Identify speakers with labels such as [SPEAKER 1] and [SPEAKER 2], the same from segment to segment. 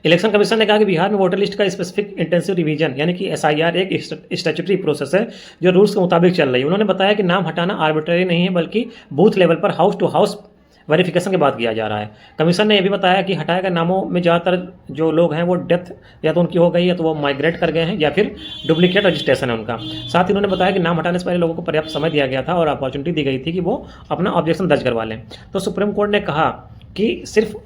[SPEAKER 1] Election commission ने कहा कि बिहार में वोटर लिस्ट का स्पेसिफिक इंटेंसिव रिवीजन यानी कि एसआईआर एक स्टैट्यूटरी प्रोसेस है जो रूल्स के मुताबिक चल रही है। उन्होंने बताया कि नाम हटाना आर्बिट्ररी नहीं है बल्कि बूथ लेवल पर हाउस टू हाउस वेरिफिकेशन के बाद किया जा रहा है। कमीशन ने यह भी बताया कि हटाए गए नामों में ज़्यादातर जो लोग हैं वो डेथ या तो उनकी हो गई है तो वो माइग्रेट कर गए हैं या फिर डुप्लीकेट रजिस्ट्रेशन है उनका। साथ ही उन्होंने बताया कि नाम हटाने से पहले लोगों को पर्याप्त समय दिया गया था और अपॉर्चुनिटी दी गई थी कि वो अपना ऑब्जेक्शन दर्ज करवा लें। तो सुप्रीम कोर्ट ने कहा कि सिर्फ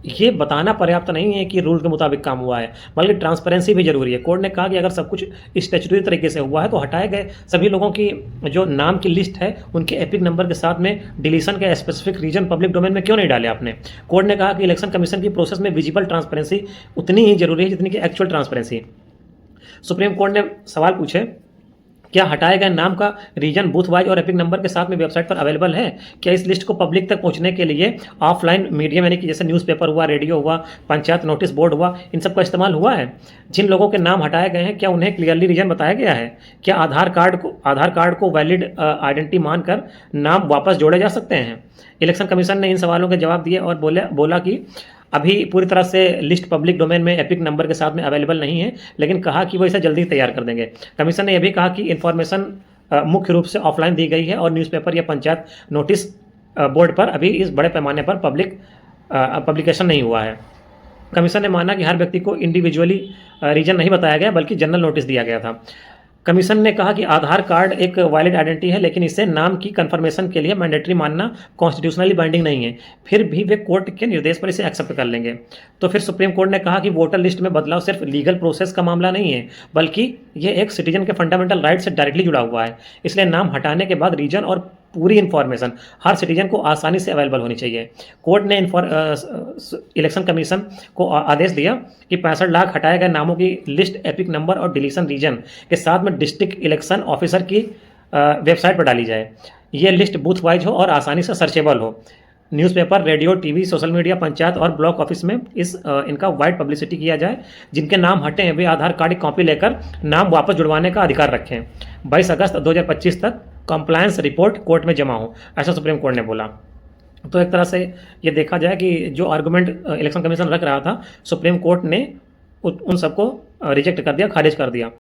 [SPEAKER 1] ये बताना पर्याप्त नहीं है कि रूल के मुताबिक काम हुआ है बल्कि ट्रांसपेरेंसी भी जरूरी है। कोर्ट ने कहा कि अगर सब कुछ स्टैट्यूटरी तरीके से हुआ है तो हटाए गए सभी लोगों की जो नाम की लिस्ट है उनके एपिक नंबर के साथ में डिलीशन के स्पेसिफिक रीजन पब्लिक डोमेन में क्यों नहीं डाले आपने। कोर्ट ने कहा कि इलेक्शन कमीशन की प्रोसेस में विजिबल ट्रांसपेरेंसी उतनी ही जरूरी है जितनी कि एक्चुअल ट्रांसपेरेंसी। सुप्रीम कोर्ट ने सवाल पूछे, क्या हटाए गए नाम का रीजन बूथ वाइज और एपिक नंबर के साथ में वेबसाइट पर अवेलेबल है? क्या इस लिस्ट को पब्लिक तक पहुंचने के लिए ऑफलाइन मीडियम यानी कि जैसे न्यूज़पेपर हुआ, रेडियो हुआ, पंचायत नोटिस बोर्ड हुआ, इन सब का इस्तेमाल हुआ है? जिन लोगों के नाम हटाए गए हैं क्या उन्हें क्लियरली रीजन बताया गया है? क्या आधार कार्ड को वैलिड आइडेंटिटी मानकर नाम वापस जोड़े जा सकते हैं? इलेक्शन कमीशन ने इन सवालों के जवाब दिए और बोला कि अभी पूरी तरह से लिस्ट पब्लिक डोमेन में एपिक नंबर के साथ में अवेलेबल नहीं है, लेकिन कहा कि वो इसे जल्दी तैयार कर देंगे। कमीशन ने यह भी कहा कि इन्फॉर्मेशन मुख्य रूप से ऑफलाइन दी गई है और न्यूज़पेपर या पंचायत नोटिस बोर्ड पर अभी इस बड़े पैमाने पर पब्लिकेशन नहीं हुआ है। कमीशन ने माना कि हर व्यक्ति को इंडिविजुअली रीजन नहीं बताया गया बल्कि जनरल नोटिस दिया गया था। कमीशन ने कहा कि आधार कार्ड एक वैलिड आइडेंटिटी है लेकिन इसे नाम की कंफर्मेशन के लिए मैंडेटरी मानना कॉन्स्टिट्यूशनली बाइंडिंग नहीं है, फिर भी वे कोर्ट के निर्देश पर इसे एक्सेप्ट कर लेंगे। तो फिर सुप्रीम कोर्ट ने कहा कि वोटर लिस्ट में बदलाव सिर्फ लीगल प्रोसेस का मामला नहीं है बल्कि यह एक सिटीजन के फंडामेंटल राइट से डायरेक्टली जुड़ा हुआ है। इसलिए नाम हटाने के बाद रीजन और पूरी इन्फॉर्मेशन हर सिटीजन को आसानी से अवेलेबल होनी चाहिए। कोर्ट ने इलेक्शन कमीशन को आदेश दिया कि 65 लाख हटाए गए नामों की लिस्ट एपिक नंबर और डिलीशन रीजन के साथ में डिस्ट्रिक्ट इलेक्शन ऑफिसर की वेबसाइट पर डाली जाए। ये लिस्ट बूथ वाइज हो और आसानी से सर्चेबल हो। Newspaper, radio, TV, social media, panchayat और ब्लॉक ऑफिस में इनका वाइड पब्लिसिटी किया जाए। जिनके नाम हटे हैं वे आधार कार्ड की कॉपी लेकर नाम वापस जुड़वाने का अधिकार रखें। 22 अगस्त 2025 तक कंप्लायंस रिपोर्ट कोर्ट में जमा हो, ऐसा सुप्रीम कोर्ट ने बोला। तो एक तरह से ये देखा जाए कि जो आर्गूमेंट इलेक्शन कमीशन रख रहा था सुप्रीम कोर्ट ने उन सबको रिजेक्ट कर दिया, खारिज कर दिया।